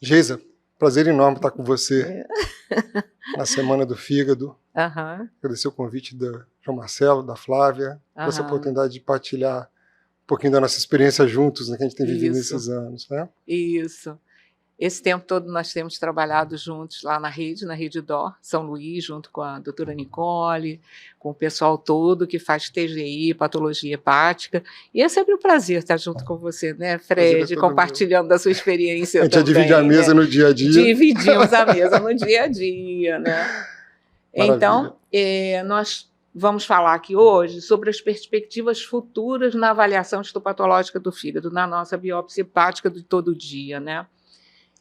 Geisa, prazer enorme estar com você na Semana do Fígado. Agradecer o convite do João Marcelo, da Flávia, por essa oportunidade de partilhar um pouquinho da nossa experiência juntos, né, que a gente tem vivido nesses anos. Né? Isso. Esse tempo todo nós temos trabalhado juntos lá na Rede DOR, São Luís, junto com a doutora Nicole, com o pessoal todo que faz TGI, patologia hepática. E é sempre um prazer estar junto com você, né, Fred, compartilhando da sua experiência. A gente divide a mesa no dia a dia. Dividimos a mesa no dia a dia, né? Maravilha. Então, nós vamos falar aqui hoje sobre as perspectivas futuras na avaliação histopatológica do fígado, na nossa biópsia hepática de todo dia, né?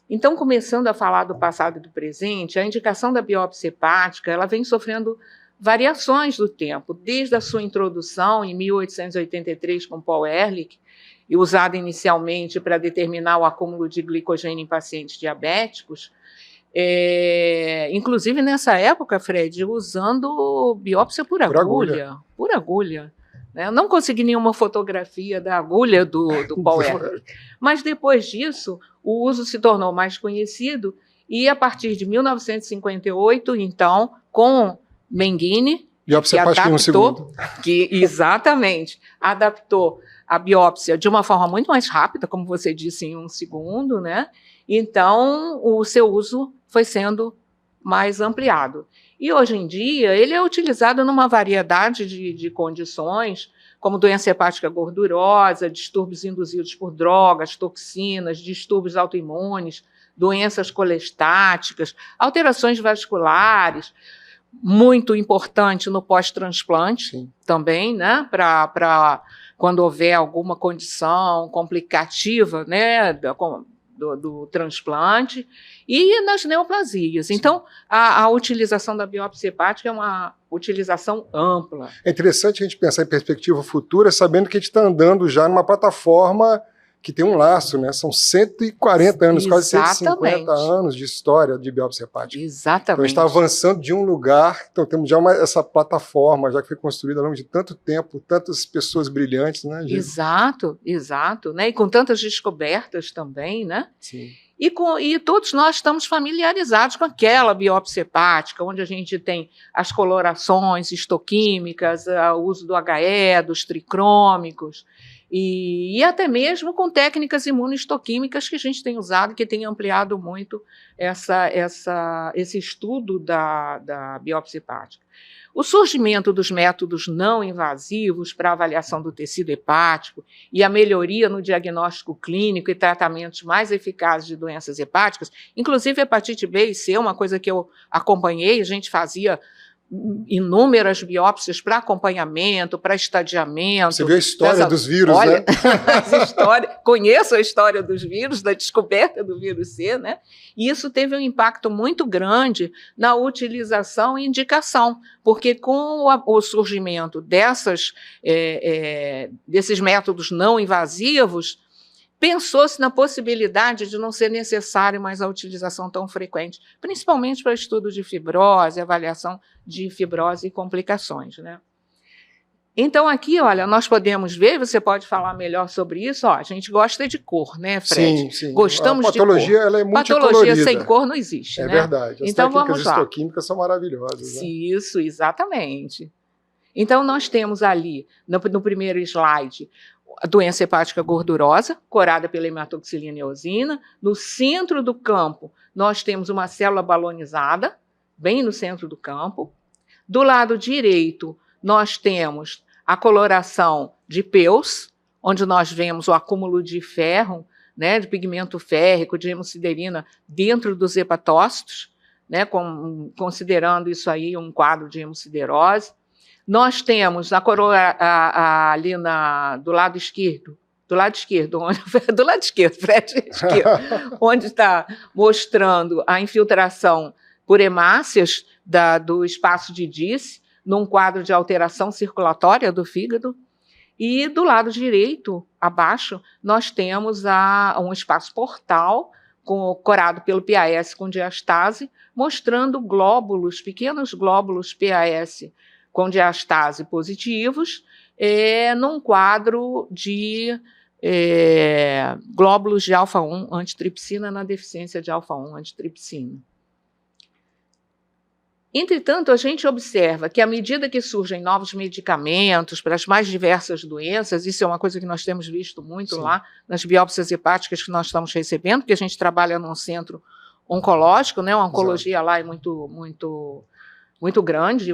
Então, começando a falar do passado e do presente, a indicação da biópsia hepática ela vem sofrendo variações do tempo, desde a sua introdução em 1883 com Paul Ehrlich, e usada inicialmente para determinar o acúmulo de glicogênio em pacientes diabéticos, inclusive nessa época, Fred, usando biópsia por agulha. Por agulha. Eu não consegui nenhuma fotografia da agulha do Paul Ehrlich. Mas depois disso, o uso se tornou mais conhecido e a partir de 1958, então, com Mengele, biópsia hepática em um segundo. Exatamente, adaptou a biópsia de uma forma muito mais rápida, como você disse, em um segundo, né? Então, o seu uso foi sendo mais ampliado. E hoje em dia ele é utilizado numa variedade de condições, como doença hepática gordurosa, distúrbios induzidos por drogas, toxinas, distúrbios autoimunes, doenças colestáticas, alterações vasculares, muito importante no pós-transplante também, né, para quando houver alguma condição complicativa, né, do transplante, e nas neoplasias. Então, a utilização da biópsia hepática é uma utilização ampla. É interessante a gente pensar em perspectiva futura, sabendo que a gente está andando já numa plataforma que tem um laço, né? São 140 anos, quase 150 anos de história de biópsia hepática. Exatamente. Então, a gente está avançando de um lugar, então temos já essa plataforma, já que foi construída ao longo de tanto tempo, tantas pessoas brilhantes, né, Gil? Exato, né? E com tantas descobertas também, né? Sim. E todos nós estamos familiarizados com aquela biópsia hepática, onde a gente tem as colorações histoquímicas, o uso do HE, dos tricrômicos, e até mesmo com técnicas imunohistoquímicas que a gente tem usado, que tem ampliado muito esse estudo da biópsia hepática. O surgimento dos métodos não invasivos para avaliação do tecido hepático e a melhoria no diagnóstico clínico e tratamentos mais eficazes de doenças hepáticas, inclusive hepatite B e C, uma coisa que eu acompanhei, a gente fazia inúmeras biópsias para acompanhamento, para estadiamento. Você viu a história dos vírus, olha, né? Conheço a história dos vírus, da descoberta do vírus C, né? E isso teve um impacto muito grande na utilização e indicação, porque com o surgimento desses métodos não invasivos, pensou-se na possibilidade de não ser necessário mais a utilização tão frequente, principalmente para estudo de fibrose, avaliação de fibrose e complicações, né? Então, aqui, olha, nós podemos ver, você pode falar melhor sobre isso, a gente gosta de cor, né, Fred? Sim. Gostamos de cor. A patologia, ela é multicolorida. Patologia sem cor não existe, né? É verdade. As então, técnicas vamos lá. histoquímicas são maravilhosas. Né? Isso, exatamente. Então, nós temos ali, no primeiro slide, a doença hepática gordurosa, corada pela hematoxilina eosina. No centro do campo, nós temos uma célula balonizada, bem no centro do campo. Do lado direito, nós temos a coloração de Peus, onde nós vemos o acúmulo de ferro, né, de pigmento férrico, de hemosiderina dentro dos hepatócitos, né, considerando isso aí um quadro de hemosiderose. Nós temos ali do lado esquerdo, Fred, onde está mostrando a infiltração por hemácias do espaço de Disse, num quadro de alteração circulatória do fígado. E do lado direito, abaixo, nós temos um espaço portal corado pelo PAS com diastase, mostrando glóbulos, pequenos glóbulos PAS com diastase positivos, num quadro de glóbulos de alfa-1 antitripsina na deficiência de alfa-1 antitripsina. Entretanto, a gente observa que, à medida que surgem novos medicamentos para as mais diversas doenças, isso é uma coisa que nós temos visto muito lá nas biópsias hepáticas que nós estamos recebendo, porque a gente trabalha num centro oncológico, né? A oncologia lá é muito grande,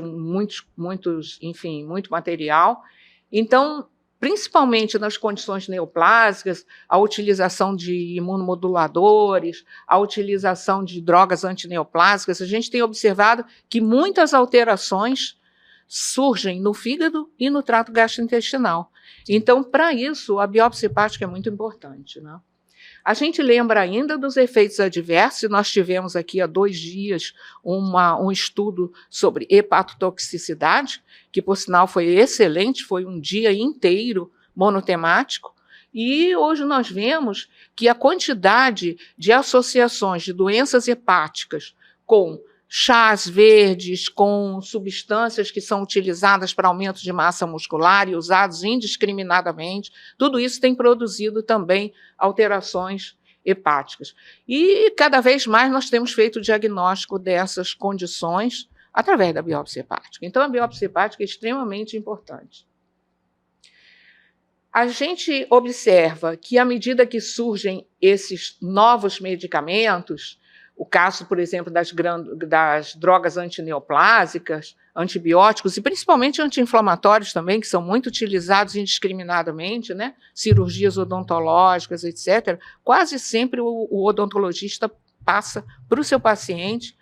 enfim, muito material. Então, principalmente nas condições neoplásicas, a utilização de imunomoduladores, a utilização de drogas antineoplásicas, a gente tem observado que muitas alterações surgem no fígado e no trato gastrointestinal. Então, para isso, a biópsia hepática é muito importante, né? A gente lembra ainda dos efeitos adversos. Nós tivemos aqui há 2 dias um estudo sobre hepatotoxicidade, que, por sinal, foi excelente, foi um dia inteiro monotemático, e hoje nós vemos que a quantidade de associações de doenças hepáticas com chás verdes, com substâncias que são utilizadas para aumento de massa muscular e usados indiscriminadamente, tudo isso tem produzido também alterações hepáticas. E cada vez mais nós temos feito o diagnóstico dessas condições através da biópsia hepática. Então, a biópsia hepática é extremamente importante. A gente observa que, à medida que surgem esses novos medicamentos, o caso, por exemplo, das drogas antineoplásicas, antibióticos e principalmente anti-inflamatórios também, que são muito utilizados indiscriminadamente, né? Cirurgias odontológicas, etc. Quase sempre o odontologista passa para o seu paciente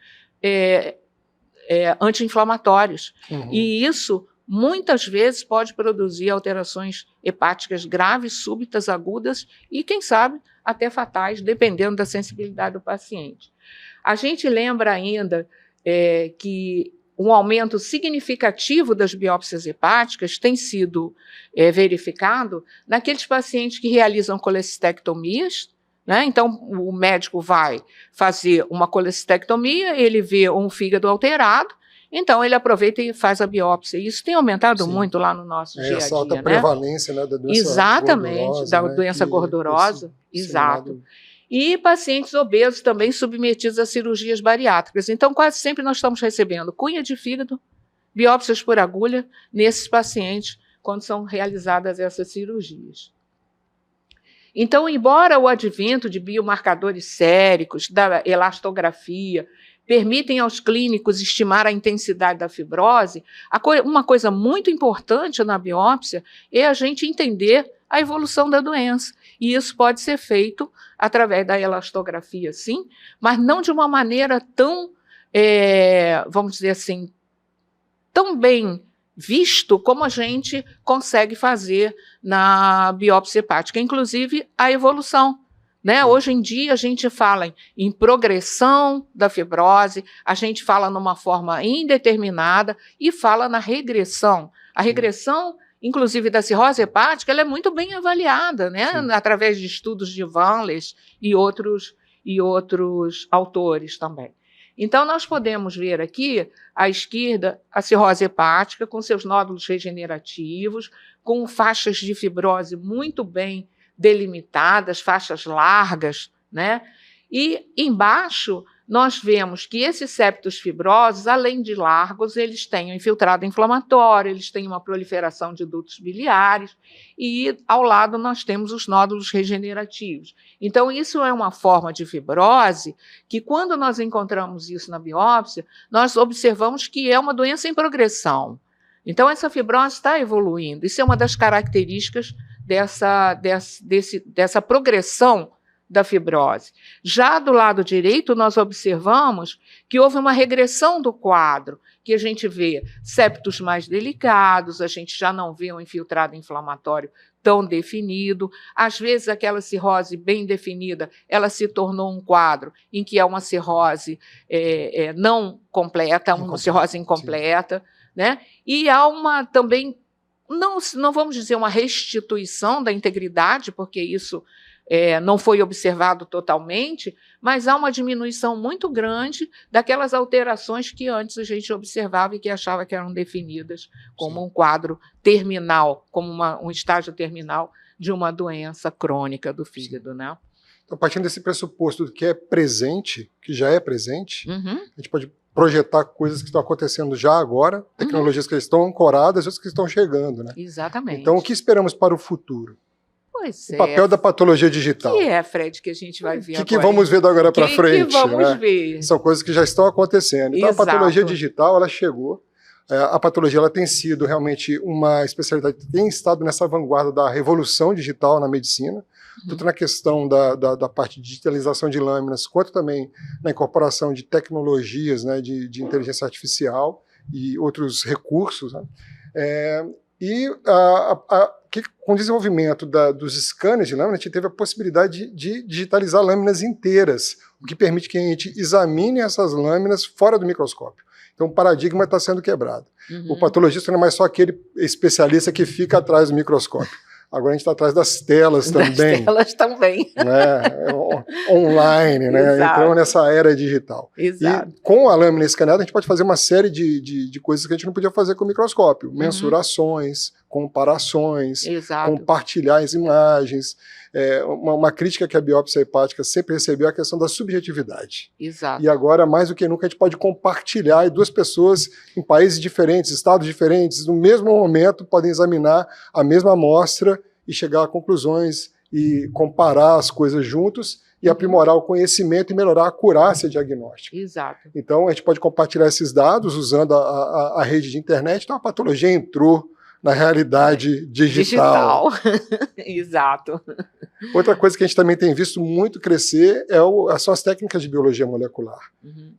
anti-inflamatórios. E isso, muitas vezes, pode produzir alterações hepáticas graves, súbitas, agudas e, quem sabe, até fatais, dependendo da sensibilidade do paciente. A gente lembra ainda que um aumento significativo das biópsias hepáticas tem sido verificado naqueles pacientes que realizam colecistectomias, né? Então, o médico vai fazer uma colecistectomia, ele vê um fígado alterado, então ele aproveita e faz a biópsia. Isso tem aumentado muito lá no nosso dia a dia. Essa alta prevalência, né, da doença Exatamente, da doença gordurosa. Exato. E pacientes obesos também submetidos a cirurgias bariátricas. Então, quase sempre nós estamos recebendo cunha de fígado, biópsias por agulha, nesses pacientes, quando são realizadas essas cirurgias. Então, embora o advento de biomarcadores séricos, da elastografia, permitem aos clínicos estimar a intensidade da fibrose, uma coisa muito importante na biópsia é a gente entender a evolução da doença. E isso pode ser feito através da elastografia, sim, mas não de uma maneira tão, vamos dizer assim, tão bem visto como a gente consegue fazer na biópsia hepática, inclusive a evolução. Né? Hoje em dia a gente fala em progressão da fibrose, a gente fala numa forma indeterminada e fala na regressão. A regressão, inclusive da cirrose hepática, ela é muito bem avaliada, né? Através de estudos de Van Lees e outros autores também. Então, nós podemos ver aqui, à esquerda, a cirrose hepática com seus nódulos regenerativos, com faixas de fibrose muito bem delimitadas, faixas largas, né? E embaixo nós vemos que esses septos fibrosos, além de largos, eles têm um infiltrado inflamatório, eles têm uma proliferação de dutos biliares e ao lado nós temos os nódulos regenerativos. Então isso é uma forma de fibrose que, quando nós encontramos isso na biópsia, nós observamos que é uma doença em progressão. Então essa fibrose está evoluindo. Isso é uma das características dessa progressão da fibrose. Já do lado direito, nós observamos que houve uma regressão do quadro, que a gente vê septos mais delicados, a gente já não vê um infiltrado inflamatório tão definido. Às vezes, aquela cirrose bem definida, ela se tornou um quadro em que é uma cirrose não completa, uma cirrose incompleta, né? E há uma também, não vamos dizer uma restituição da integridade, porque isso não foi observado totalmente, mas há uma diminuição muito grande daquelas alterações que antes a gente observava e que achava que eram definidas como um quadro terminal, como um estágio terminal de uma doença crônica do fígado, né? Então, partindo desse pressuposto que é presente, que já é presente, a gente pode projetar coisas que estão acontecendo já agora, tecnologias que estão ancoradas e outras que estão chegando, né? Exatamente. Então, o que esperamos para o futuro? Pois o papel da patologia digital. Que é, Fred, que a gente vai ver agora? O que vamos ver da agora para frente? Que vamos ver? São coisas que já estão acontecendo. Então, Exato. a patologia digital, ela chegou. A patologia, ela tem sido realmente uma especialidade, tem estado nessa vanguarda da revolução digital na medicina, tanto na questão da parte de digitalização de lâminas, quanto também na incorporação de tecnologias, né, de inteligência artificial e outros recursos, né? Que com o desenvolvimento dos scanners de lâmina, a gente teve a possibilidade de digitalizar lâminas inteiras, o que permite que a gente examine essas lâminas fora do microscópio. Então o paradigma está sendo quebrado. O patologista não é mais só aquele especialista que fica atrás do microscópio. Agora a gente está atrás das telas também. Das telas também. Né? Online, né? Entramos nessa era digital. Exato. E com a lâmina escaneada a gente pode fazer uma série de coisas que a gente não podia fazer com o microscópio. Mensurações, comparações, compartilhar as imagens. Uma crítica que a biópsia hepática sempre recebeu é a questão da subjetividade. Exato. E agora, mais do que nunca, a gente pode compartilhar e duas pessoas em países diferentes, estados diferentes, no mesmo momento, podem examinar a mesma amostra e chegar a conclusões e comparar as coisas juntos e aprimorar o conhecimento e melhorar a acurácia diagnóstica. Exato. Então, a gente pode compartilhar esses dados usando a rede de internet. Então, a patologia entrou na realidade digital. Exato. Outra coisa que a gente também tem visto muito crescer são as técnicas de biologia molecular.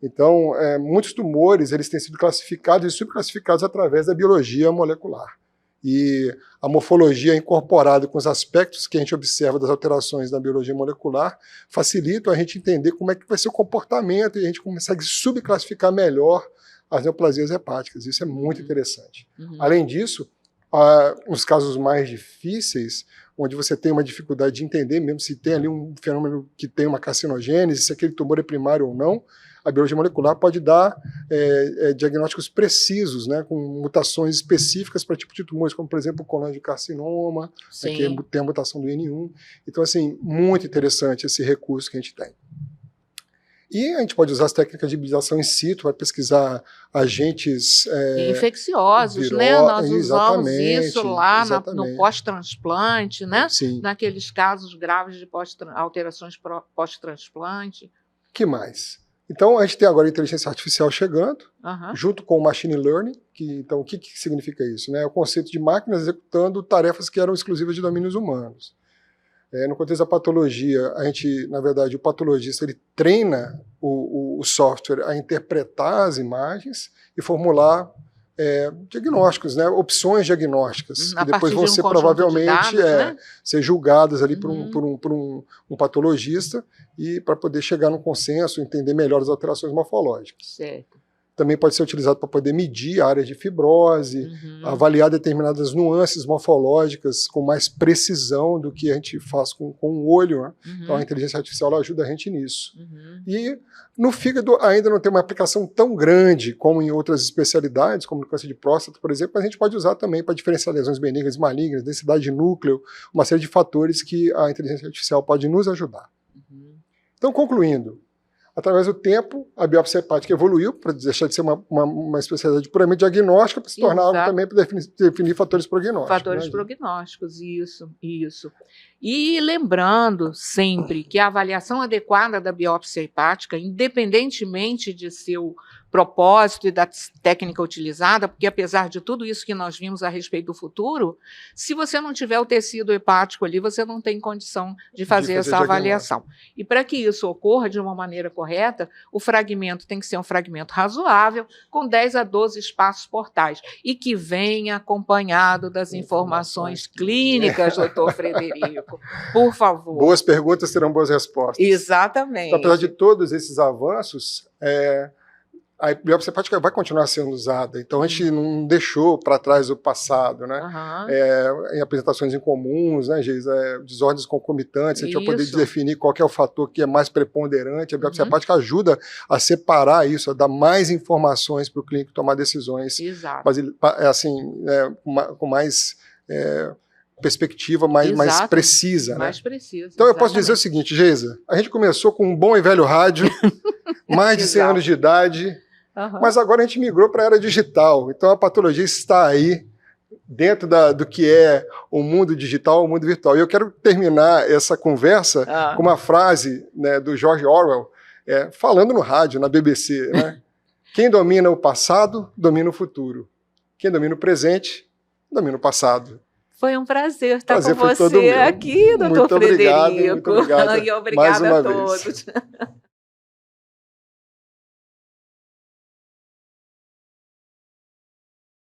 Então, muitos tumores eles têm sido classificados e subclassificados através da biologia molecular. E a morfologia incorporada com os aspectos que a gente observa das alterações da biologia molecular facilita a gente entender como é que vai ser o comportamento e a gente consegue subclassificar melhor as neoplasias hepáticas. Isso é muito interessante. Além disso, nos casos mais difíceis, onde você tem uma dificuldade de entender mesmo se tem ali um fenômeno que tem uma carcinogênese, se aquele tumor é primário ou não, a biologia molecular pode dar diagnósticos precisos, né, com mutações específicas para tipo de tumores, como, por exemplo, o colangiocarcinoma, né, que tem a mutação do N1. Então, assim, muito interessante esse recurso que a gente tem. E a gente pode usar as técnicas de hibridação in situ para pesquisar agentes infecciosos, né? Nós usamos isso lá no pós-transplante, né? Sim. Naqueles casos graves de alterações pós-transplante. Que mais? Então, a gente tem agora a inteligência artificial chegando, junto com o machine learning. Então, o que significa isso? Né? É o conceito de máquinas executando tarefas que eram exclusivas de domínios humanos. No contexto da patologia, na verdade, o patologista ele treina o software a interpretar as imagens e formular diagnósticos, né, opções diagnósticas, que depois vão ser provavelmente ser julgadas ali por um patologista e para poder chegar num consenso, entender melhor as alterações morfológicas. Certo. Também pode ser utilizado para poder medir áreas de fibrose, avaliar determinadas nuances morfológicas com mais precisão do que a gente faz com o olho. Né? Então a inteligência artificial ajuda a gente nisso. E no fígado ainda não tem uma aplicação tão grande como em outras especialidades, como no câncer de próstata, por exemplo, mas a gente pode usar também para diferenciar lesões benignas e malignas, densidade de núcleo, uma série de fatores que a inteligência artificial pode nos ajudar. Então, concluindo, através do tempo, a biópsia hepática evoluiu para deixar de ser uma especialidade puramente diagnóstica para se tornar algo também para definir fatores prognósticos. Fatores prognósticos, isso. E lembrando sempre que a avaliação adequada da biópsia hepática, independentemente de seu propósito e da técnica utilizada, porque apesar de tudo isso que nós vimos a respeito do futuro, se você não tiver o tecido hepático ali, você não tem condição de fazer essa avaliação. E para que isso ocorra de uma maneira correta, o fragmento tem que ser um fragmento razoável, com 10 a 12 espaços portais, e que venha acompanhado das informações clínicas, doutor Frederico. Por favor. Boas perguntas terão boas respostas. Exatamente. Então, apesar de todos esses avanços, a biópsia hepática vai continuar sendo usada, então a gente não deixou para trás o passado, né? Em apresentações incomuns, né, Geisa, desordens concomitantes, a gente vai poder definir qual que é o fator que é mais preponderante, a biópsia hepática ajuda a separar isso, a dar mais informações para o clínico tomar decisões, mas assim, com mais perspectiva mais precisa. Mais precisa. Então eu posso dizer o seguinte, Geisa, a gente começou com um bom e velho rádio, mais de 100 anos de idade, mas agora a gente migrou para a era digital. Então a patologia está aí, dentro do que é o mundo digital, o mundo virtual. E eu quero terminar essa conversa com uma frase, né, do George Orwell, falando no rádio, na BBC, né? Quem domina o passado, domina o futuro. Quem domina o presente, domina o passado. Foi um prazer estar com você aqui, doutor Frederico. Muito obrigado. E obrigada a todos.